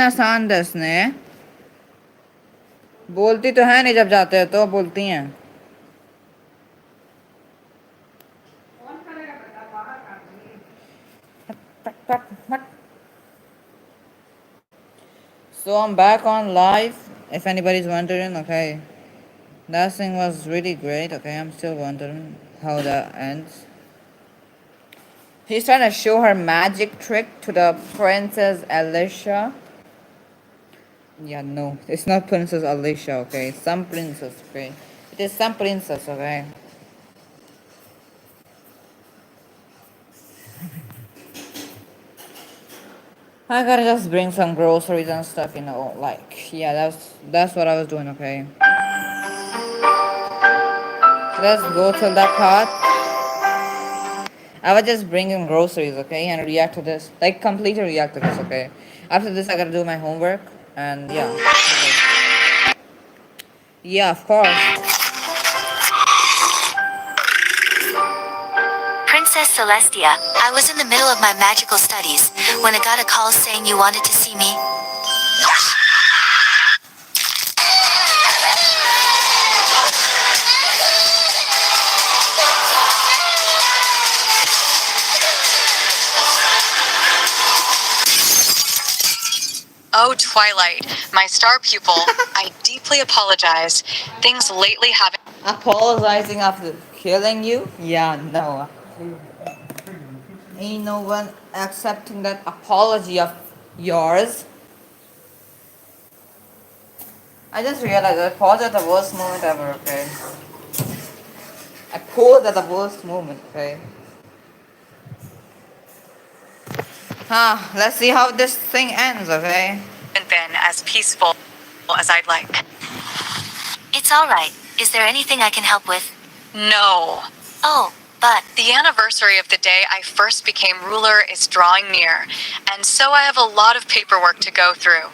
आसान दसने बोलती तो है नहीं, जब जाते हैं तो बोलती हैं। So I'm back on live. If anybody's wondering, okay, that thing was really great. Okay, I'm still wondering how that ends. He's trying to show her magic trick to the Princess Alicia. Yeah, no, it's not Princess Alicia, okay? Some princess, okay? It is some princess, okay? I gotta just bring some groceries and stuff, you know, like, yeah, that's what I was doing, okay? Let's go to that part. I was just bringing groceries, okay, and react to this, like, completely react to this, okay? After this, I gotta do my homework, and yeah. Okay. Yeah, of course. Princess Celestia, I was in the middle of my magical studies when I got a call saying you wanted to see me. Oh, Twilight, my star pupil, I deeply apologize. Things lately haven't. Apologizing after killing you? Yeah, no. Ain't no one accepting that apology of yours. I just realized I paused at the worst moment ever, okay? I paused at the worst moment, okay? Let's see how this thing ends, okay? Been as peaceful as I'd like. It's alright. Is there anything I can help with? No. Oh, but The anniversary of the day I first became ruler is drawing near, and so I have a lot of paperwork to go through.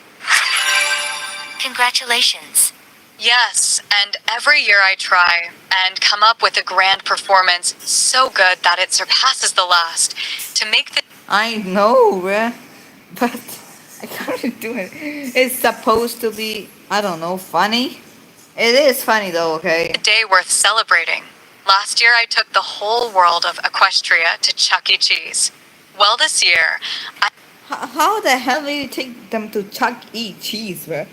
congratulations. Yes, and every year I try and come up with a grand performance so good that it surpasses the last. To make the I know, bruh. But I can't do it. It's supposed to be, I don't know, funny. It is funny though, okay? day worth celebrating. Last year I took the whole world of Equestria to Chuck E. Cheese. Well, this year, How the hell will you take them to Chuck E. Cheese, bruh?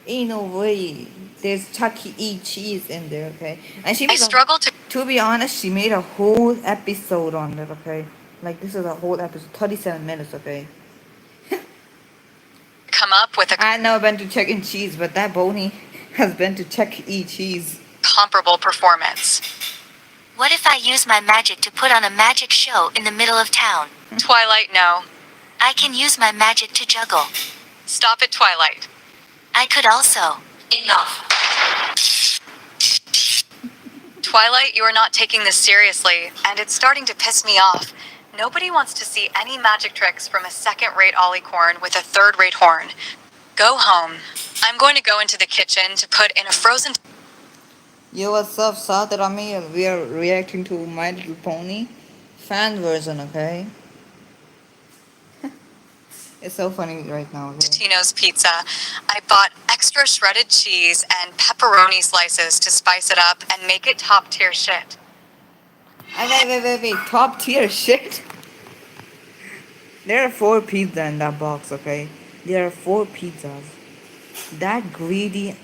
Ain't no way. There's Chuck E. Cheese in there, okay? And she I made struggle to be honest, she made a whole episode on it, okay? Like this is a whole episode, 37 minutes, okay? come up with a I've never been to Chuck E. Cheese, but that Boney has been to Chuck E. Cheese. comparable performance. What if I use my magic to put on a magic show in the middle of town? Twilight, no. I can use my magic to juggle. Stop it, Twilight. I could also. Enough. Twilight, you are not taking this seriously, and it's starting to piss me off. Nobody wants to see any magic tricks from a second-rate Ollicorn with a third-rate horn. Go home. I'm going to go into the kitchen to put in a frozen... Yo, what's up, Satarami? We are reacting to My Little Pony fan version, okay? It's so funny right now, okay? Tino's Pizza. I bought extra shredded cheese and pepperoni slices to spice it up and make it top-tier shit. Wait. Top tier shit? There are 4 pizzas in that box, okay? There are 4 pizzas. That greedy,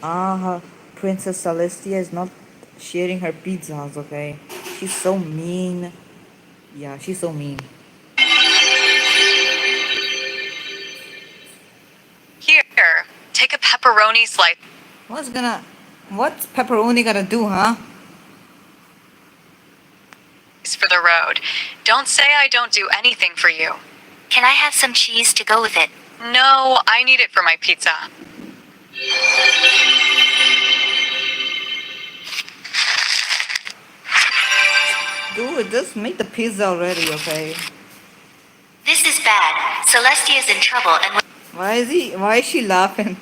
Princess Celestia is not sharing her pizzas, okay? She's so mean. Yeah, she's so mean. Here, take a pepperoni slice What's pepperoni gonna do, huh? for the road. Don't say I don't do anything for you. Can I have some cheese to go with it? No, I need it for my pizza. Dude, just make the pizza already, okay? This is bad. Celestia is in trouble, and Why is she laughing?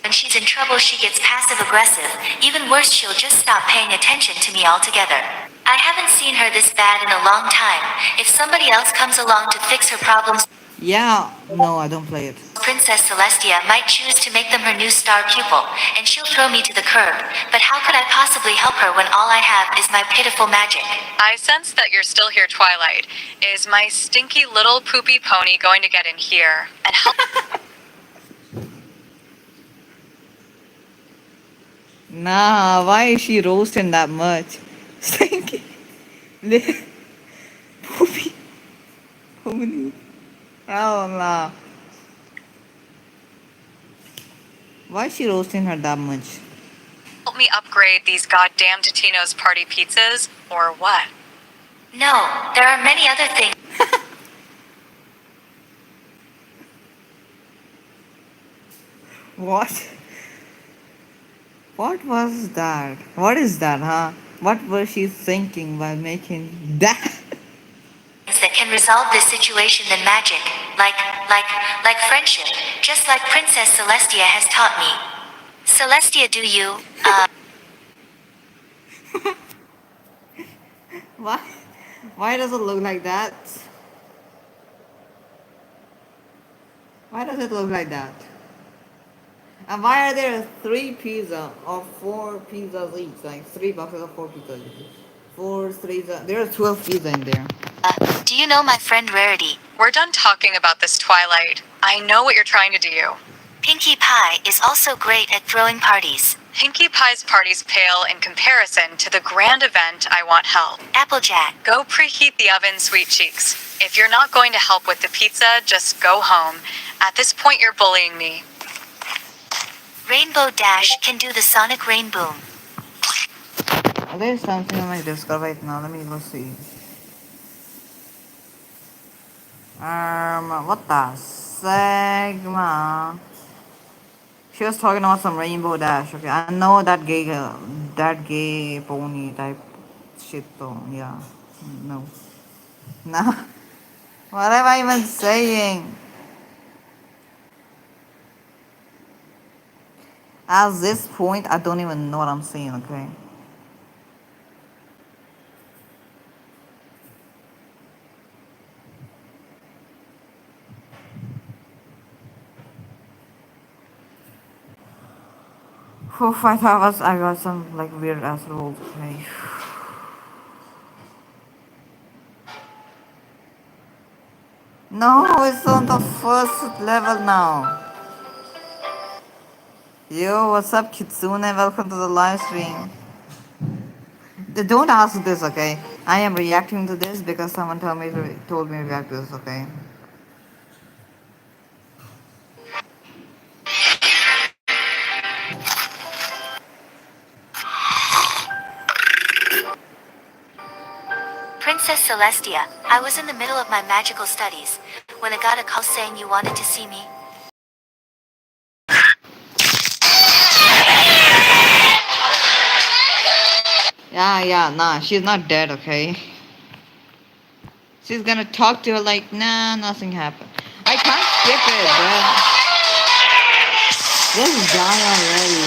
when she's in trouble, she gets passive aggressive. Even worse, she'll just stop paying attention to me altogether. I haven't seen her this bad in a long time. If somebody else comes along to fix her problems, Yeah, no, I don't play it. Princess Celestia might choose to make them her new star pupil, and she'll throw me to the curb. But how could I possibly help her when all I have is my pitiful magic? I sense that you're still here, Twilight. Is my stinky little poopy pony going to get in here and help? Nah, why is she roasting that much? Stinky. Poopy. Pony. Oh, nah. Why is she roasting her that much? Help me upgrade these goddamn Totino's party pizzas, or what? No, there are many other things. What? What was that? What is that, huh? What was she thinking while making that? That can resolve this situation than magic, like friendship, just like Princess Celestia has taught me. Celestia, do you, Why? Why does it look like that? Why does it look like that? And why are there 3 pizza or 4 pizzas each? Like 3 boxes of 4 pizzas each. 4 3. There are 12 pizza in there. do you know my friend Rarity? We're done talking about this, Twilight. I know what you're trying to do. Pinkie Pie is also great at throwing parties. Pinkie Pie's parties pale in comparison to the grand event I want help. Applejack, Go preheat the oven, sweet cheeks. If you're not going to help with the pizza, just go home. At this point, you're bullying me. Rainbow Dash can do the sonic rain boom. There's something on my Discord right now. Let me go see. What the Sigma? She was talking about some Rainbow Dash. Okay, I know that gay pony type shit though. Yeah, no, nah. What am I even saying? At this point, I don't even know what I'm saying. Okay. Oh, I thought I got some like weird ass rolls. Okay. No, it's on the first level now. Yo, what's up, Kitsune? Welcome to the live stream. Don't ask this, okay? I am reacting to this because someone told me to react to this, okay? Princess Celestia, I was in the middle of my magical studies when I got a call saying you wanted to see me. Yeah, nah, she's not dead, okay? She's gonna talk to her like, nah, nothing happened. I can't skip it, bro. Just die already.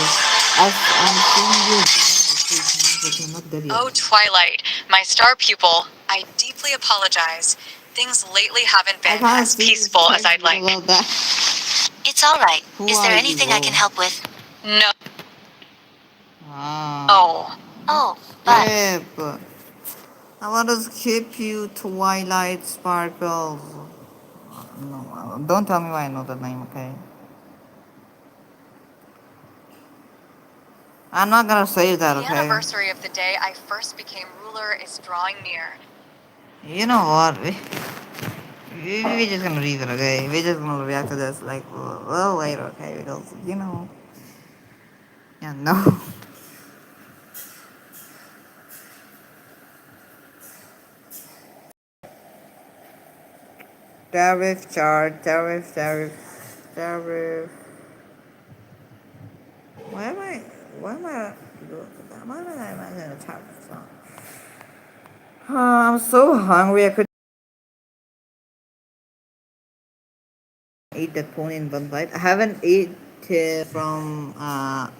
I'm seeing you die, but you're not dead yet. Oh, Twilight, my star pupil, I deeply apologize. Things lately haven't I been can't as see peaceful as I'd like. about that. It's alright. Who Is there are anything you? I can help with? No. Ah. Oh. Oh, but Skip. I want to skip you, Twilight Sparkles. No, don't tell me why I know that name, okay? I'm not gonna say that, The okay? anniversary of the day I first became ruler is drawing near. You know what? We're just gonna leave it, okay? We're just gonna react to this like a little later, okay? Because, you know. Yeah, no. Tariff chart, tariff. Why am I why am I in a tariff song? I'm so hungry. I could eat that pony in one bite. I haven't ate from no,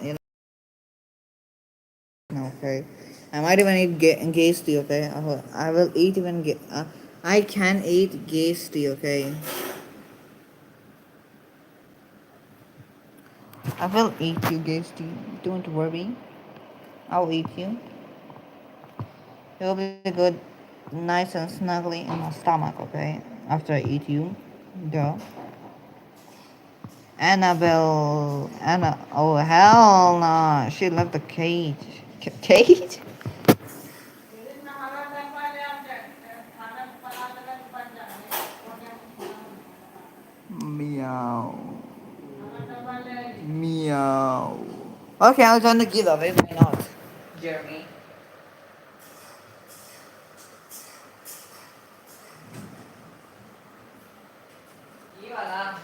okay. I might even eat gasty, okay. I will eat even I can eat gasty, okay. I will eat you, guys. Don't worry. I'll eat you. It will be good, nice and snuggly in my stomach, okay? After I eat you. Go. Annabelle. Oh, hell no. She left the cage. Cage? Meow. Meow. Okay, I'll join the giveaway. Why not? Jeremy. Iyalah.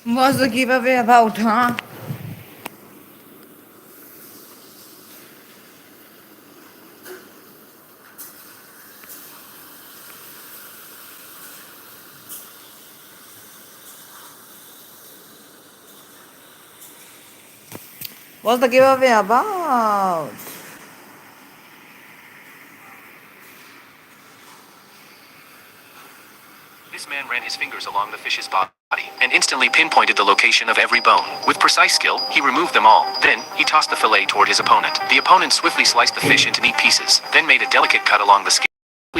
What's the giveaway about, huh? What's the giveaway about? This man ran his fingers along the fish's body and instantly pinpointed the location of every bone. With precise skill, he removed them all. Then, he tossed the fillet toward his opponent. The opponent swiftly sliced the fish into neat pieces, then made a delicate cut along the skin,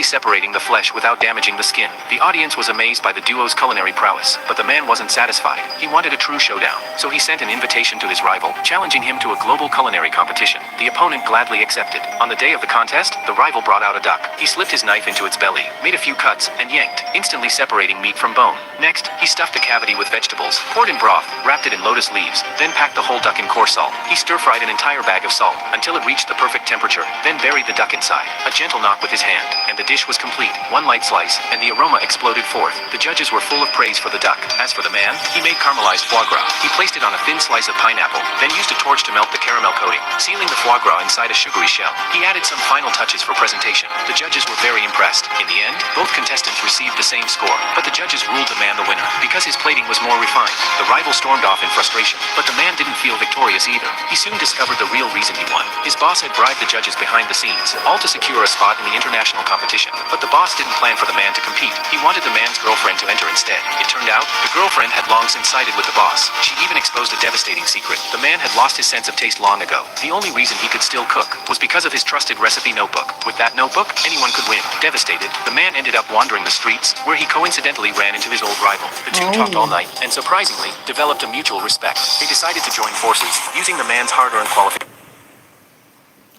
separating the flesh without damaging the skin. The audience was amazed by the duo's culinary prowess, but the man wasn't satisfied. He wanted a true showdown, so he sent an invitation to his rival, challenging him to a global culinary competition. The opponent gladly accepted. On the day of the contest, the rival brought out a duck. He slipped his knife into its belly, made a few cuts, and yanked, instantly separating meat from bone. Next, he stuffed the cavity with vegetables, poured in broth, wrapped it in lotus leaves, then packed the whole duck in coarse salt. He stir-fried an entire bag of salt until it reached the perfect temperature, then buried the duck inside. A gentle knock with his hand, and the dish was complete. One light slice, and the aroma exploded forth. The judges were full of praise for the duck. As for the man, he made caramelized foie gras. He placed it on a thin slice of pineapple, then used a torch to melt the caramel coating, sealing the foie gras inside a sugary shell. He added some final touches for presentation. The judges were very impressed. In the end, both contestants received the same score, but the judges ruled the man the winner. Because his plating was more refined, the rival stormed off in frustration. But the man didn't feel victorious either. He soon discovered the real reason he won. His boss had bribed the judges behind the scenes, all to secure a spot in the international competition. But the boss didn't plan for the man to compete. He wanted the man's girlfriend to enter instead. It turned out, the girlfriend had long since sided with the boss. She even exposed a devastating secret. The man had lost his sense of taste long ago. The only reason he could still cook was because of his trusted recipe notebook. With that notebook, anyone could win. Devastated, the man ended up wandering the streets, where he coincidentally ran into his old rival. The two talked all night, and surprisingly, developed a mutual respect. They decided to join forces, using the man's hard-earned qualifications.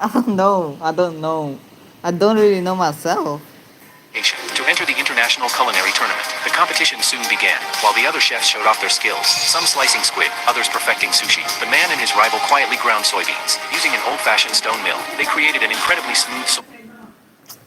I don't know. I don't know. I don't really know myself. To enter the international culinary tournament. The competition soon began, while the other chefs showed off their skills, some slicing squid, others perfecting sushi. The man and his rival quietly ground soybeans. Using an old-fashioned stone mill, they created an incredibly smooth mill.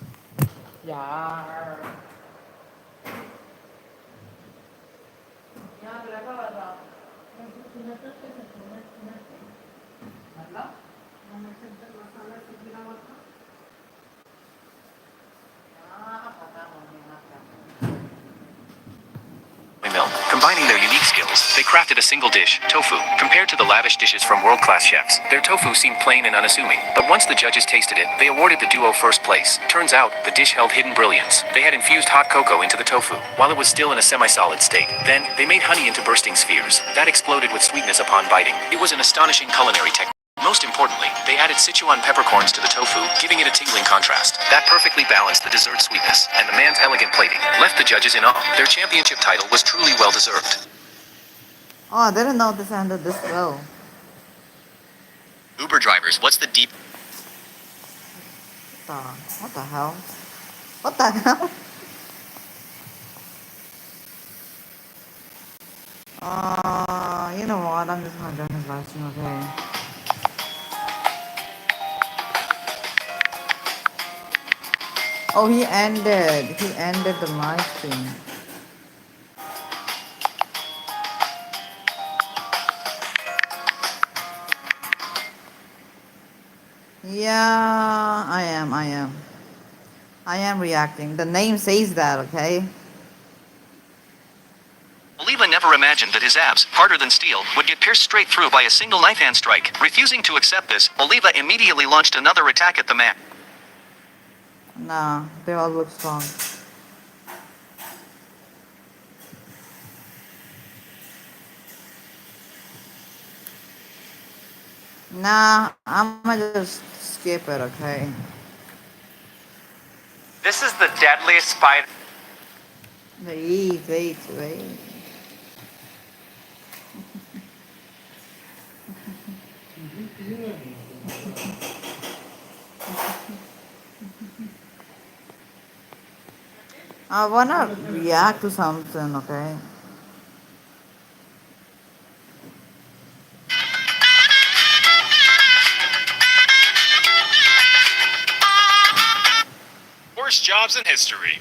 Combining their unique skills, they crafted a single dish, tofu. Compared to the lavish dishes from world-class chefs, their tofu seemed plain and unassuming. But once the judges tasted it, they awarded the duo first place. Turns out, the dish held hidden brilliance. They had infused hot cocoa into the tofu, while it was still in a semi-solid state. Then, they made honey into bursting spheres. That exploded with sweetness upon biting. It was an astonishing culinary technique. Most importantly, they added Sichuan peppercorns to the tofu, giving it a tingling contrast. That perfectly balanced the dessert sweetness, and the man's elegant plating left the judges in awe. Their championship title was truly well-deserved. Oh, I didn't know this ended this well. Uber drivers, what's the deep... What the hell? What the hell? You know what? I'm just gonna join his live stream, okay? Oh, he ended the live stream. Yeah, I am reacting. The name says that, okay? Oliva never never imagined that his abs, harder than steel, would get pierced straight through by a single knife hand strike. Refusing to accept this, Oliva immediately launched another attack at the man. Nah, they all look strong. Nah, I'ma just skip it, okay? This is the deadliest spider. Wait. I wanna react to something, okay? Worst jobs in history.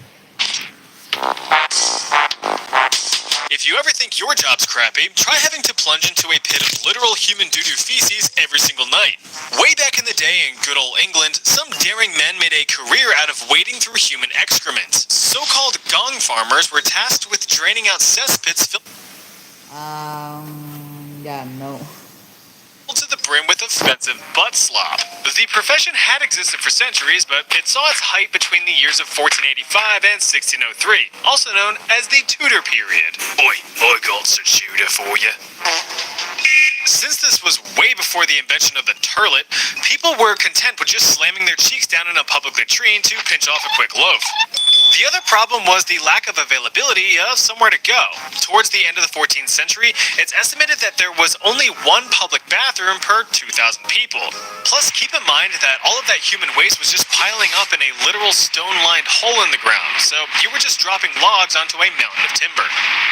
If you ever think your job's crappy, try having to plunge into a pit of literal human doo-doo feces every single night. Way back in the day in good old England, some daring men made a career out of wading through human excrement. So-called gong farmers were tasked with draining out cesspits filled Yeah, no. to the brim with offensive butt slop. The profession had existed for centuries, but it saw its height between the years of 1485 and 1603, also known as the Tudor period. Oi, I got some Tudor for you. Since this was way before the invention of the turlet, people were content with just slamming their cheeks down in a public latrine to pinch off a quick loaf. The other problem was the lack of availability of somewhere to go. Towards the end of the 14th century, it's estimated that there was only one public bathroom per 2,000 people. Plus, keep in mind that all of that human waste was just piling up in a literal stone-lined hole in the ground, so you were just dropping logs onto a mountain of timber.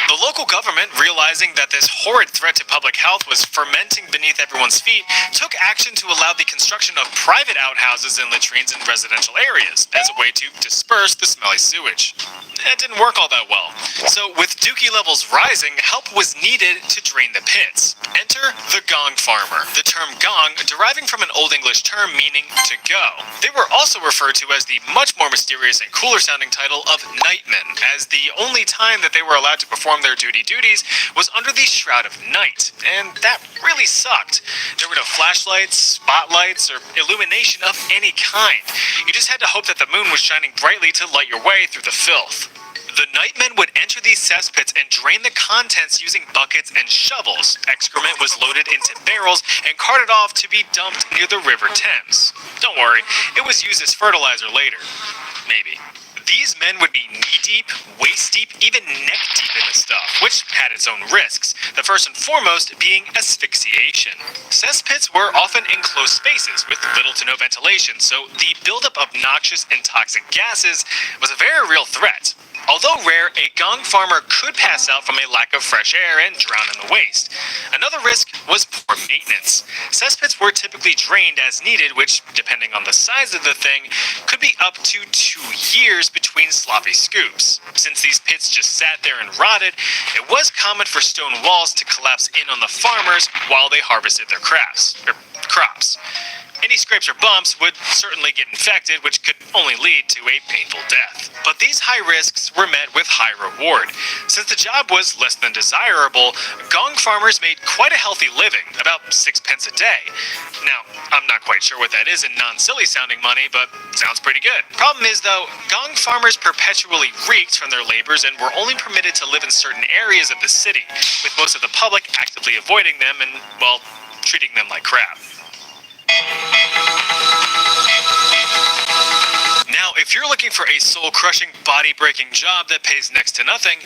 The local government, realizing that this horrid threat to public health was fermenting beneath everyone's feet, took action to allow the construction of private outhouses and latrines in residential areas as a way to disperse the smelly sewage. It didn't work all that well. So with dookie levels rising, help was needed to drain the pits. Enter the gong farmer. The term gong deriving from an Old English term meaning to go. They were also referred to as the much more mysterious and cooler sounding title of nightmen, as the only time that they were allowed to perform their duties was under the shroud of night, and that really sucked. There were no flashlights, spotlights, or illumination of any kind. You just had to hope that the moon was shining brightly to light your way through the filth. The nightmen would enter these cesspits and drain the contents using buckets and shovels. Excrement was loaded into barrels and carted off to be dumped near the River Thames. Don't worry, it was used as fertilizer later. Maybe. These men would be knee-deep, waist-deep, even neck-deep in the stuff, which had its own risks, the first and foremost being asphyxiation. Cesspits were often enclosed spaces with little to no ventilation, so the buildup of noxious and toxic gases was a very real threat. Although rare, a gong farmer could pass out from a lack of fresh air and drown in the waste. Another risk was poor maintenance. Cesspits were typically drained as needed, which, depending on the size of the thing, could be up to 2 years between sloppy scoops. Since these pits just sat there and rotted, it was common for stone walls to collapse in on the farmers while they harvested their crops. Any scrapes or bumps would certainly get infected, which could only lead to a painful death. But these high risks were met with high reward. Since the job was less than desirable, gong farmers made quite a healthy living, about 6 pence a day. Now, I'm not quite sure what that is in non-silly sounding money, but sounds pretty good. Problem is though, gong farmers perpetually reeked from their labors and were only permitted to live in certain areas of the city, with most of the public actively avoiding them and, well, treating them like crap. Now, if you're looking for a soul-crushing, body-breaking job that pays next to nothing,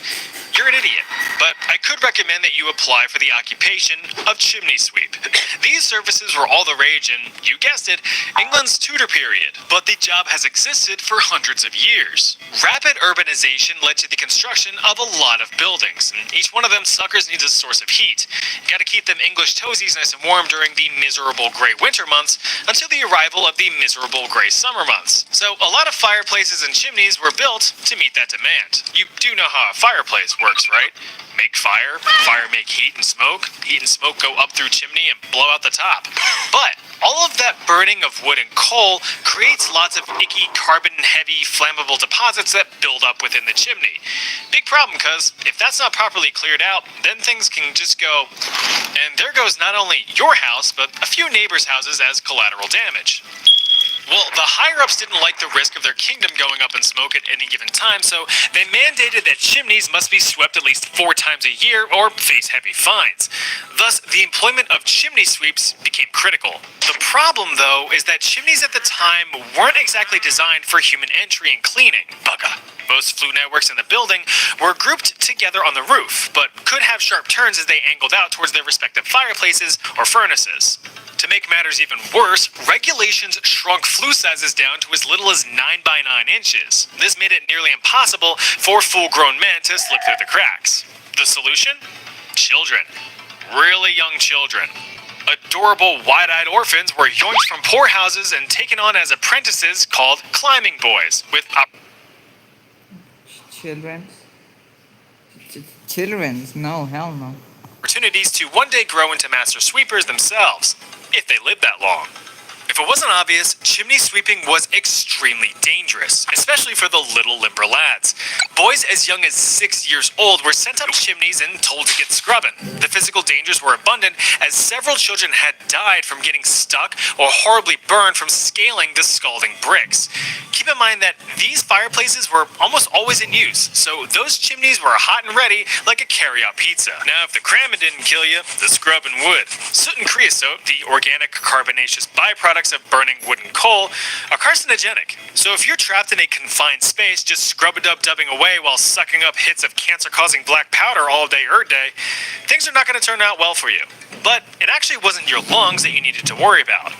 you're an idiot. But I could recommend that you apply for the occupation of chimney sweep. These services were all the rage in, you guessed it, England's Tudor period. But the job has existed for hundreds of years. Rapid urbanization led to the construction of a lot of buildings, and each one of them suckers needs a source of heat. You gotta keep them English toesies nice and warm during the miserable gray winter months until the arrival of the miserable gray summer months. So a lot of fireplaces and chimneys were built to meet that demand. You do know how a fireplace works, right? Make fire, fire make heat and smoke go up through chimney and blow out the top. But all of that burning of wood and coal creates lots of icky, carbon-heavy, flammable deposits that build up within the chimney. Big problem, cuz if that's not properly cleared out, then things can just go, and there goes not only your house, but a few neighbors' houses as collateral damage. Well, the higher-ups didn't like the risk of their kingdom going up in smoke at any given time, so they mandated that chimneys must be swept at least 4 times a year or face heavy fines. Thus, the employment of chimney sweeps became critical. The problem, though, is that chimneys at the time weren't exactly designed for human entry and cleaning. Bugga. Most flue networks in the building were grouped together on the roof, but could have sharp turns as they angled out towards their respective fireplaces or furnaces. To make matters even worse, regulations shrunk flue sizes down to as little as 9 by 9 inches. This made it nearly impossible for full-grown men to slip through the cracks. The solution? Children. Really young children. Adorable, wide-eyed orphans were yoinked from poor houses and taken on as apprentices called climbing boys, with Children's? No, hell no. opportunities to one day grow into master sweepers themselves, if they lived that long. If it wasn't obvious, chimney sweeping was extremely dangerous, especially for the little limber lads. Boys as young as 6 years old were sent up chimneys and told to get scrubbing. The physical dangers were abundant, as several children had died from getting stuck or horribly burned from scaling the scalding bricks. Keep in mind that these fireplaces were almost always in use, so those chimneys were hot and ready like a carry-out pizza. Now, if the cramming didn't kill you, the scrubbing would. Soot and creosote, the organic carbonaceous byproducts of burning wood and coal, are carcinogenic. So if you're trapped in a confined space just scrub-a-dub-dubbing away while sucking up hits of cancer-causing black powder all day day, things are not going to turn out well for you. But it actually wasn't your lungs that you needed to worry about.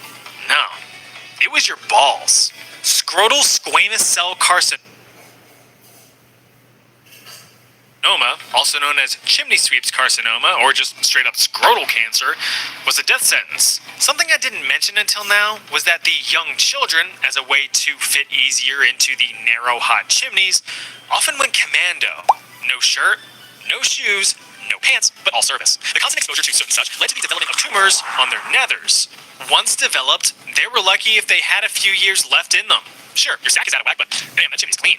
No, it was your balls. Scrotal squamous cell carcinoma, also known as chimney sweeps carcinoma, or just straight up scrotal cancer, was a death sentence. Something I didn't mention until now was that the young children, as a way to fit easier into the narrow hot chimneys, often went commando. No shirt, no shoes, no pants, but all service. The constant exposure to soot and such led to the development of tumors on their nethers. Once developed, they were lucky if they had a few years left in them. Sure, your sack is out of whack, but damn, that chimney's clean.